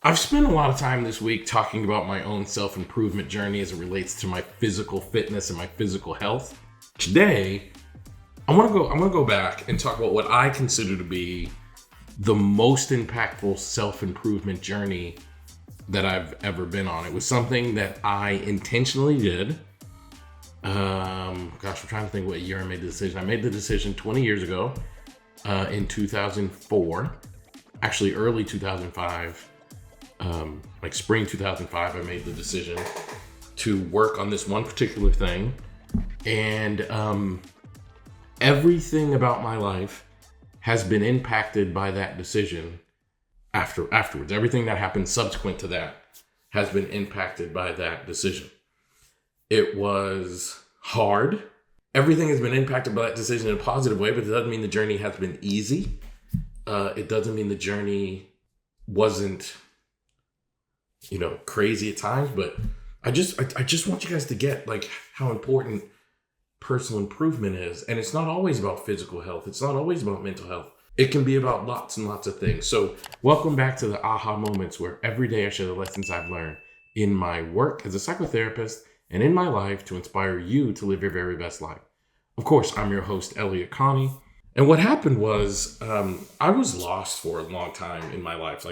I've spent a lot of time this week talking about my own self-improvement journey as it relates to my physical fitness and my physical health. Today, I'm gonna go back and talk about what I consider to be the most impactful self-improvement journey that I've ever been on. It was something that I intentionally did. I'm trying to think what year I made the decision. I made the decision 20 years ago, in 2004, actually early 2005. Like spring 2005, I made the decision to work on this one particular thing. And everything about my life has been impacted by that decision afterwards. Everything that happened subsequent to that has been impacted by that decision. It was hard. Everything has been impacted by that decision in a positive way, but it doesn't mean the journey has been easy. It doesn't mean the journey wasn't crazy at times, but I just want you guys to get like how important personal improvement is. And it's not always about physical health. It's not always about mental health. It can be about lots and lots of things. So welcome back to the aha moments, where every day I share the lessons I've learned in my work as a psychotherapist and in my life to inspire you to live your very best life. Of course, I'm your host, Elliott Connie. And what happened was I was lost for a long time in my life.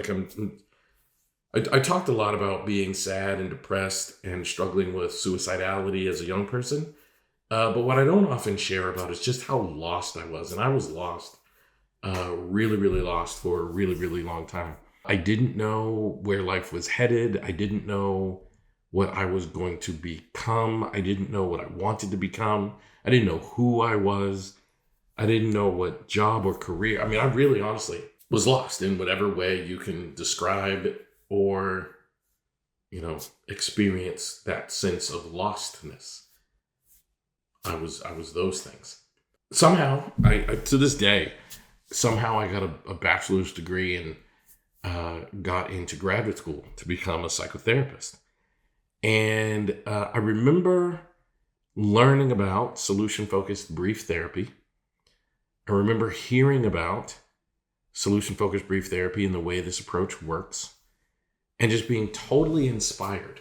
I talked a lot about being sad and depressed and struggling with suicidality as a young person. But what I don't often share about is just how lost I was. And I was lost, really, really lost for a really, really long time. I didn't know where life was headed. I didn't know what I was going to become. I didn't know what I wanted to become. I didn't know who I was. I didn't know what job or career. I mean, I really honestly was lost in whatever way you can describe or, experience that sense of lostness. I was those things. Somehow, I to this day, I got a bachelor's degree and got into graduate school to become a psychotherapist. And I remember learning about solution-focused brief therapy. I remember hearing about solution-focused brief therapy and the way this approach works, and just being totally inspired.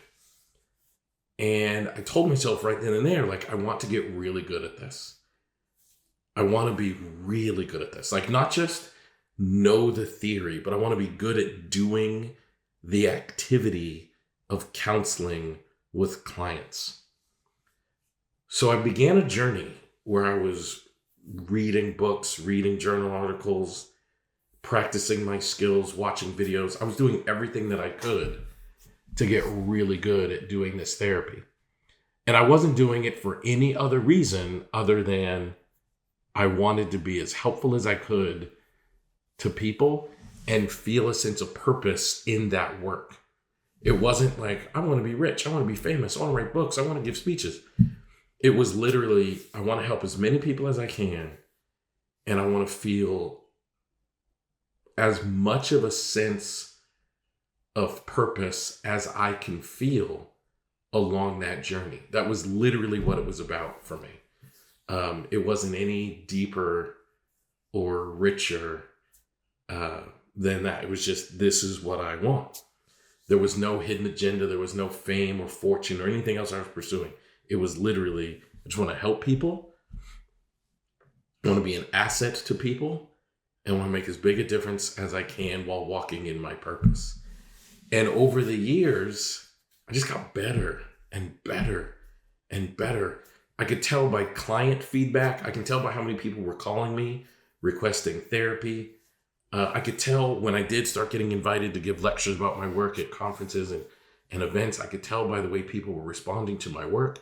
And I told myself right then and there, like, I want to get really good at this. I want to be really good at this. Like, not just know the theory, but I want to be good at doing the activity of counseling with clients. So I began a journey where I was reading books, reading journal articles, practicing my skills, watching videos. I was doing everything that I could to get really good at doing this therapy. And I wasn't doing it for any other reason other than I wanted to be as helpful as I could to people and feel a sense of purpose in that work. It wasn't like, I want to be rich, I want to be famous, I want to write books, I want to give speeches. It was literally, I want to help as many people as I can, and I want to feel as much of a sense of purpose as I can feel along that journey. That was literally what it was about for me. It wasn't any deeper or richer than that. It was just, this is what I want. There was no hidden agenda. There was no fame or fortune or anything else I was pursuing. It was literally, I just want to help people. I want to be an asset to people. And want to make as big a difference as I can while walking in my purpose. And over the years, I just got better and better and better. I could tell by client feedback. I can tell by how many people were calling me, requesting therapy. I could tell when I did start getting invited to give lectures about my work at conferences and events. I could tell by the way people were responding to my work.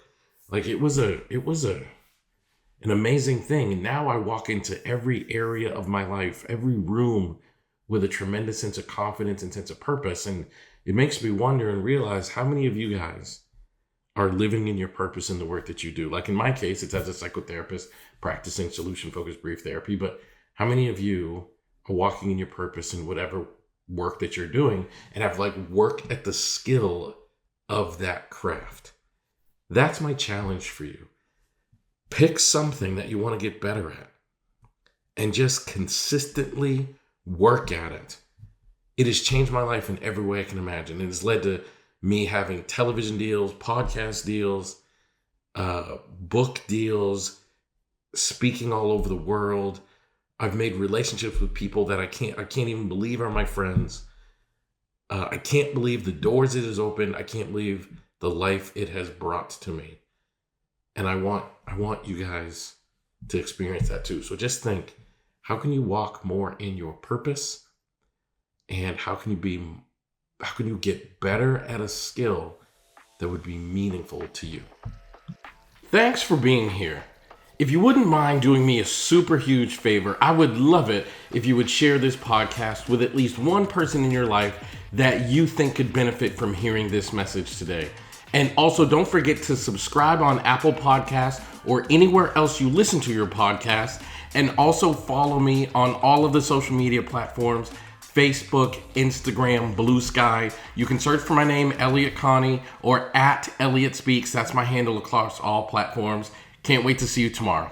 Like it was an amazing thing. And now I walk into every area of my life, every room, with a tremendous sense of confidence and sense of purpose. And it makes me wonder and realize how many of you guys are living in your purpose in the work that you do. Like in my case, it's as a psychotherapist practicing solution-focused brief therapy. But how many of you are walking in your purpose in whatever work that you're doing and have worked at the skill of that craft? That's my challenge for you. Pick something that you want to get better at and just consistently work at it It has changed my life in every way I can imagine. It has led to me having television deals, podcast deals, book deals, speaking all over the world. I've made relationships with people that I can't even believe are my friends. I can't believe the doors it has opened. I can't believe the life it has brought to me. And I want you guys to experience that too. So just think, how can you walk more in your purpose? And how can you get better at a skill that would be meaningful to you? Thanks for being here. If you wouldn't mind doing me a super huge favor, I would love it if you would share this podcast with at least one person in your life that you think could benefit from hearing this message today. And also don't forget to subscribe on Apple Podcasts or anywhere else you listen to your podcast. And also follow me on all of the social media platforms, Facebook, Instagram, Blue Sky. You can search for my name, Elliott Connie, or at Elliott Speaks. That's my handle across all platforms. Can't wait to see you tomorrow.